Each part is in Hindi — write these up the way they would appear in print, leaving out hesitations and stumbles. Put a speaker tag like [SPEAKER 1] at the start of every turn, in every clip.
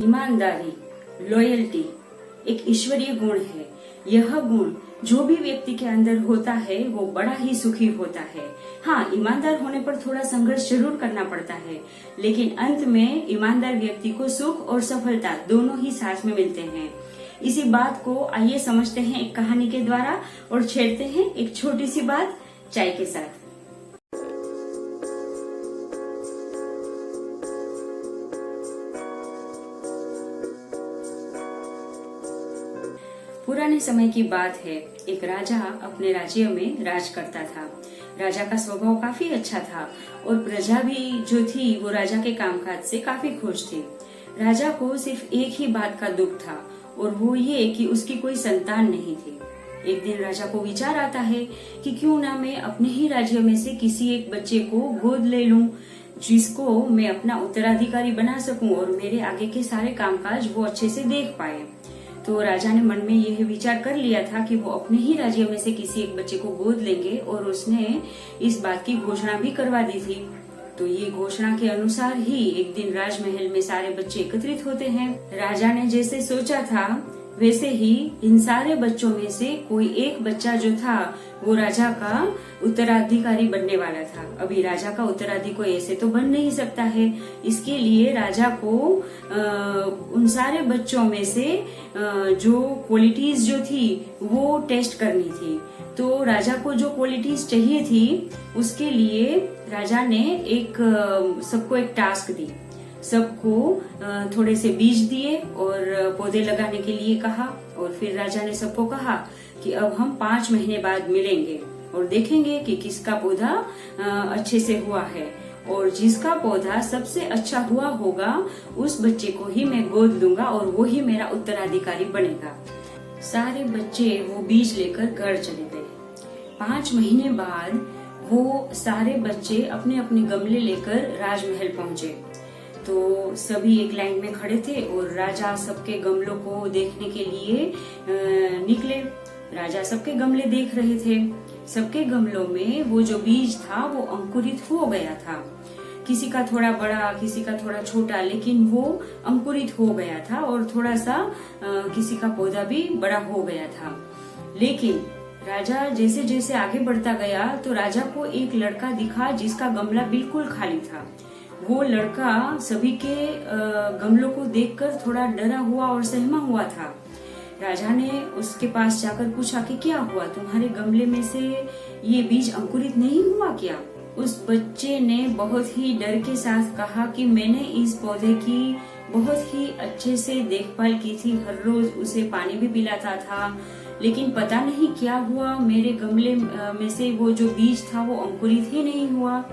[SPEAKER 1] ईमानदारी, लॉयल्टी एक ईश्वरीय गुण है। यह गुण जो भी व्यक्ति के अंदर होता है वो बड़ा ही सुखी होता है। हाँ, ईमानदार होने पर थोड़ा संघर्ष जरूर करना पड़ता है, लेकिन अंत में ईमानदार व्यक्ति को सुख और सफलता दोनों ही साथ में मिलते हैं। इसी बात को आइए समझते हैं एक कहानी के द्वारा और छेड़ते हैं एक छोटी सी बात चाय के साथ। पुराने समय की बात है। एक राजा अपने राज्य में राज करता था। राजा का स्वभाव काफी अच्छा था और प्रजा भी जो थी वो राजा के कामकाज से काफी खुश थी। राजा को सिर्फ एक ही बात का दुख था और वो ये कि उसकी कोई संतान नहीं थी। एक दिन राजा को विचार आता है कि क्यों ना मैं अपने ही राज्य में से किसी एक बच्चे को गोद ले लूं, जिसको मैं अपना उत्तराधिकारी बना सकूं और मेरे आगे के सारे कामकाज वो अच्छे से देख पाए। तो राजा ने मन में यह विचार कर लिया था कि वो अपने ही राज्य में से किसी एक बच्चे को गोद लेंगे और उसने इस बात की घोषणा भी करवा दी थी। तो ये घोषणा के अनुसार ही एक दिन राजमहल में सारे बच्चे एकत्रित होते हैं। राजा ने जैसे सोचा था वैसे ही इन सारे बच्चों में से कोई एक बच्चा जो था वो राजा का उत्तराधिकारी बनने वाला था। अभी राजा का उत्तराधिकारी ऐसे तो बन नहीं सकता है, इसके लिए राजा को उन सारे बच्चों में से जो क्वालिटीज जो थी वो टेस्ट करनी थी। तो राजा को जो क्वालिटीज चाहिए थी उसके लिए राजा ने सबको एक टास्क दी। सबको थोड़े से बीज दिए और पौधे लगाने के लिए कहा और फिर राजा ने सबको कहा कि अब हम 5 महीने बाद मिलेंगे और देखेंगे कि किसका पौधा अच्छे से हुआ है, और जिसका पौधा सबसे अच्छा हुआ होगा उस बच्चे को ही मैं गोद लूंगा और वो ही मेरा उत्तराधिकारी बनेगा। सारे बच्चे वो बीज लेकर घर चले गए। 5 महीने बाद वो सारे बच्चे अपने अपने गमले लेकर राजमहल पहुंचे। तो सभी एक लाइन में खड़े थे और राजा सबके गमलों को देखने के लिए निकले। राजा सबके गमले देख रहे थे। सबके गमलों में वो जो बीज था वो अंकुरित हो गया था। किसी का थोड़ा बड़ा, किसी का थोड़ा छोटा, लेकिन वो अंकुरित हो गया था और थोड़ा सा किसी का पौधा भी बड़ा हो गया था। लेकिन राजा जैसे जैसे आगे बढ़ता गया तो राजा को एक लड़का दिखा जिसका गमला बिल्कुल खाली था। वो लड़का सभी के गमलों को देखकर थोड़ा डरा हुआ और सहमा हुआ था। राजा ने उसके पास जाकर पूछा कि क्या हुआ, तुम्हारे गमले में से ये बीज अंकुरित नहीं हुआ क्या? उस बच्चे ने बहुत ही डर के साथ कहा कि मैंने इस पौधे की बहुत ही अच्छे से देखभाल की थी, हर रोज उसे पानी भी पिलाता था, लेकिन पता नहीं क्या हुआ, मेरे गमले में से वो जो बीज था वो अंकुरित ही नहीं हुआ।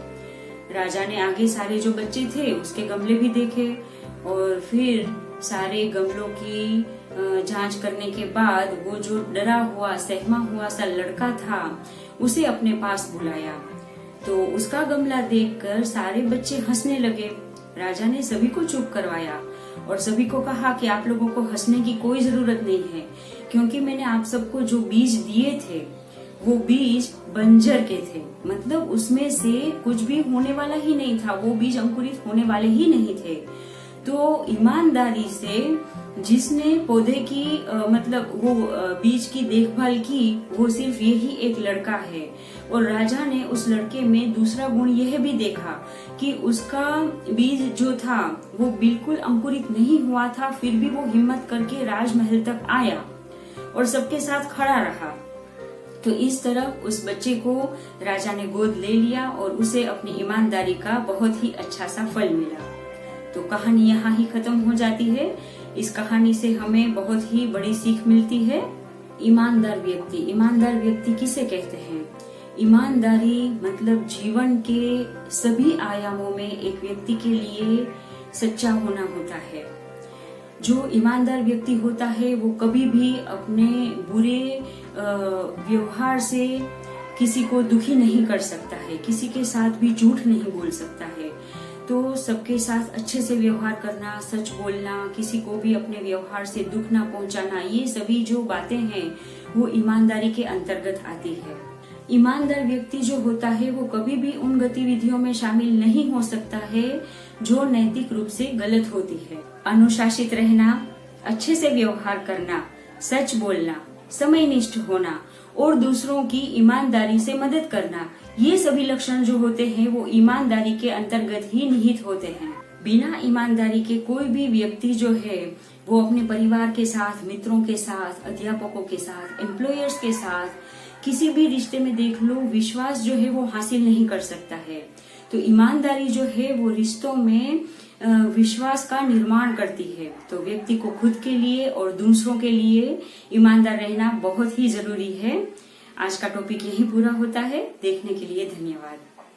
[SPEAKER 1] राजा ने आगे सारे जो बच्चे थे उसके गमले भी देखे और फिर सारे गमलों की जांच करने के बाद वो जो डरा हुआ सहमा हुआ सा लड़का था उसे अपने पास बुलाया। तो उसका गमला देखकर सारे बच्चे हंसने लगे। राजा ने सभी को चुप करवाया और सभी को कहा कि आप लोगों को हंसने की कोई जरूरत नहीं है, क्योंकि मैंने आप सबको जो बीज दिए थे वो बीज बंजर के थे, मतलब उसमें से कुछ भी होने वाला ही नहीं था, वो बीज अंकुरित होने वाले ही नहीं थे। तो ईमानदारी से जिसने पौधे की मतलब वो बीज की देखभाल की वो सिर्फ यही एक लड़का है। और राजा ने उस लड़के में दूसरा गुण यह भी देखा कि उसका बीज जो था वो बिल्कुल अंकुरित नहीं हुआ था, फिर भी वो हिम्मत करके राजमहल तक आया और सबके साथ खड़ा रहा। तो इस तरह उस बच्चे को राजा ने गोद ले लिया और उसे अपनी ईमानदारी का बहुत ही अच्छा सा फल मिला। तो कहानी यहाँ ही खत्म हो जाती है। इस कहानी से हमें बहुत ही बड़ी सीख मिलती है। ईमानदार व्यक्ति किसे कहते हैं? ईमानदारी मतलब जीवन के सभी आयामों में एक व्यक्ति के लिए सच्चा होना होता है। जो ईमानदार व्यक्ति होता है वो कभी भी अपने बुरे व्यवहार से किसी को दुखी नहीं कर सकता है, किसी के साथ भी झूठ नहीं बोल सकता है। तो सबके साथ अच्छे से व्यवहार करना, सच बोलना, किसी को भी अपने व्यवहार से दुख ना पहुंचाना, ये सभी जो बातें हैं वो ईमानदारी के अंतर्गत आती है। ईमानदार व्यक्ति जो होता है वो कभी भी उन गतिविधियों में शामिल नहीं हो सकता है जो नैतिक रूप से गलत होती है। अनुशासित रहना, अच्छे से व्यवहार करना, सच बोलना, समयनिष्ठ होना और दूसरों की ईमानदारी से मदद करना, ये सभी लक्षण जो होते हैं वो ईमानदारी के अंतर्गत ही निहित होते हैं। बिना ईमानदारी के कोई भी व्यक्ति जो है वो अपने परिवार के साथ, मित्रों के साथ, अध्यापकों के साथ, एम्प्लॉयर्स के साथ, किसी भी रिश्ते में देख लो, विश्वास जो है वो हासिल नहीं कर सकता है। तो ईमानदारी जो है वो रिश्तों में विश्वास का निर्माण करती है। तो व्यक्ति को खुद के लिए और दूसरों के लिए ईमानदार रहना बहुत ही जरूरी है। आज का टॉपिक यही पूरा होता है। देखने के लिए धन्यवाद।